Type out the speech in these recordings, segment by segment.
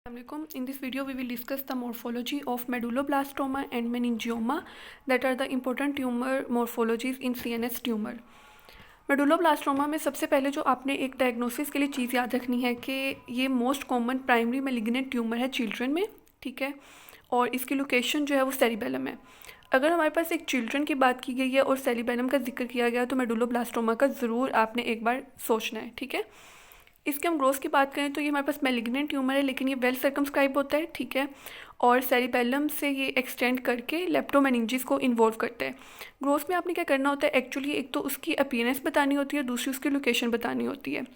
Assalamualaikum. In this video, we will discuss the morphology of medulloblastoma and meningioma that are the important tumor morphologies in CNS tumor. Medulloblastoma में सबसे पहले जो आपने एक diagnosis के लिए चीज़ याद रखनी है कि ये most common primary malignant tumour है चिल्ड्रन में, ठीक है, और इसकी लोकेशन जो है वो सेरिबेलम है। अगर हमारे पास एक चिल्ड्रन की बात की गई है और सेरिबेलम का जिक्र किया गया तो मेडुलोब्लास्टोमा का ज़रूर आपने एक बार सोचना है, ठीक है। इसके हम ग्रोथ की बात करें तो ये हमारे पास मैलिग्नेंट ट्यूमर है, लेकिन ये वेल सर्कमस्क्राइब होता है, ठीक है, और सेरिबेलम से ये एक्सटेंड करके लेप्टोमेनिंजिस को इन्वॉल्व करता है। ग्रोथ में आपने क्या करना होता है, एक्चुअली एक तो उसकी अपीयरेंस बतानी होती है, दूसरी उसकी लोकेशन बतानी होती है।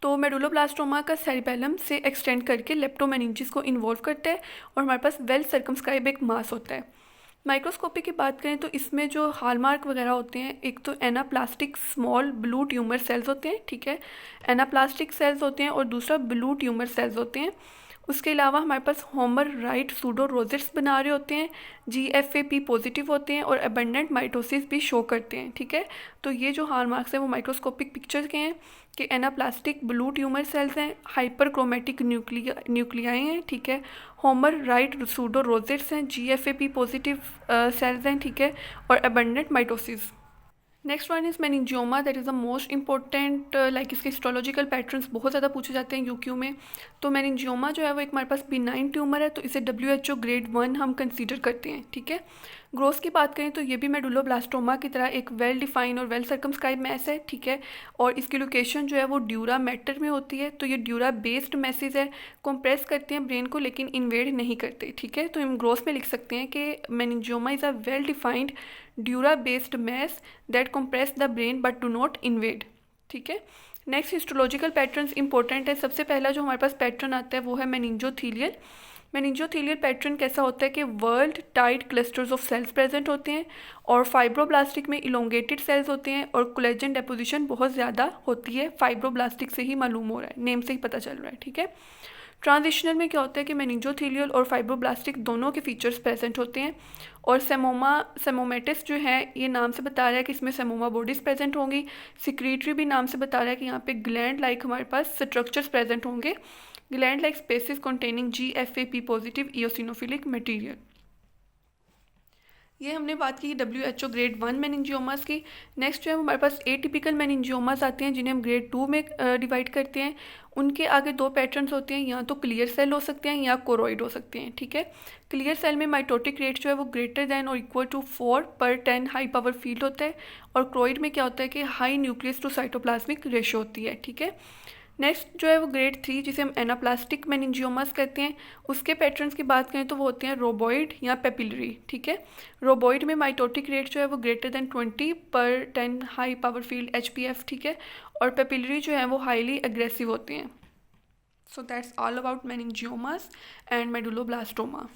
तो मेडुलोब्लास्टोमा का सेरिबेलम से एक्सटेंड करके लेप्टोमेनिंजिस को इन्वॉल्व करता है और हमारे पास वेल सर्कमस्क्राइब एक मास होता है। माइक्रोस्कोपी की बात करें तो इसमें जो हॉलमार्क वगैरह होते हैं, एक तो anaplastic small blue tumour cells होते हैं, ठीक है, एनाप्लास्टिक सेल्स होते हैं, और दूसरा ब्लू ट्यूमर सेल्स होते हैं। उसके अलावा हमारे पास होमर राइट सूडो रोजेट्स बना रहे होते हैं, GFAP पॉजिटिव होते हैं और अबंडेंट माइटोसिस भी शो करते हैं, ठीक है। तो ये जो हॉलमार्क्स हैं वो माइक्रोस्कोपिक पिक्चर के हैं कि एनाप्लास्टिक ब्लू ट्यूमर सेल्स हैं, हाइपरक्रोमेटिक न्यूक्लियाई हैं, ठीक है, होमर राइट सूडो रोजेट्स हैं, GFAP पॉजिटिव सेल्स हैं, ठीक है, और abundant mitosis. Next one is meningioma, that is the most important, like इसके हिस्टोलॉजिकल पैटर्न्स बहुत ज़्यादा पूछे जाते हैं UQ में। तो मेनिंजियोमा जो है वो एक हमारे पास बिनाइन ट्यूमर है, तो इसे WHO ग्रेड 1 हम कंसीडर करते हैं, ठीक है। ग्रोथ की बात करें तो ये भी मेडुलोब्लास्टोमा की तरह एक वेल डिफाइन और वेल सर्कमस्क्राइब मैस है, ठीक है, और इसकी लोकेशन जो है वो ड्यूरा मैटर में होती है। तो ये ड्यूरा बेस्ड मैसेज है, कंप्रेस करते हैं ब्रेन को लेकिन इन्वेड नहीं करते, ठीक है। तो हम ग्रोथ में लिख सकते हैं कि meningioma is a well defined dura based mass that compress the brain but do not invade, ठीक है। नेक्स्ट हिस्टोलॉजिकल पैटर्न्स इंपॉर्टेंट है। सबसे पहला जो हमारे पास पैटर्न आता है वो है मेनिंजोथीलियल। मेनिंजोथीलियल पैटर्न कैसा होता है कि world tight clusters of cells present होते हैं और फाइब्रोब्लास्टिक में इलोंगेटेड सेल्स होते हैं और कोलेजन डेपोजिशन बहुत ज़्यादा होती है। फाइब्रोब्लास्टिक से ही मालूम हो रहा है, नेम से ही पता चल रहा है, ठीक है। ट्रांजिशनल में क्या होता है कि मेनिंजोथीलियल और फाइब्रोब्लास्टिक दोनों के फीचर्स प्रेजेंट होते हैं और सेमोमेटिस जो है ये नाम से बता रहा है कि इसमें सेमोमा बॉडीज़ प्रेजेंट होंगी। सिक्रीटरी भी नाम से बता रहा है कि यहाँ पे ग्लैंड लाइक हमारे पास स्ट्रक्चर्स प्रेजेंट होंगे, gland like spaces containing GFAP positive eosinophilic material. ये हमने बात की WHO ग्रेड 1 मेनिंजियोमास की। नेक्स्ट जो है हमारे पास एटिपिकल मेनिंजियोमास आते हैं जिन्हें हम ग्रेड 2 में डिवाइड करते हैं। उनके आगे दो पैटर्न्स होते हैं, या तो क्लियर सेल हो सकते हैं या कोरोइड हो सकते हैं, ठीक है। क्लियर सेल में माइटोटिक रेट जो है वो ग्रेटर दैन और equal to 4/10 high power field होता है, और क्रोइड में क्या होता है कि high nucleus to cytoplasmic ratio होती है, ठीक है। नेक्स्ट जो है वो ग्रेड 3 जिसे हम एनाप्लास्टिक मेनिंजियोमास कहते हैं, उसके पैटर्न्स की बात करें तो वो होते हैं रोबोइड या पेपिलरी, ठीक है। रोबोइड में माइटोटिक रेट जो है वो greater then 20/10 high power field HPF, ठीक है, और पेपिलरी जो है वो हाईली एग्रेसिव होते हैं। So that's all about meningiomas and medulloblastoma.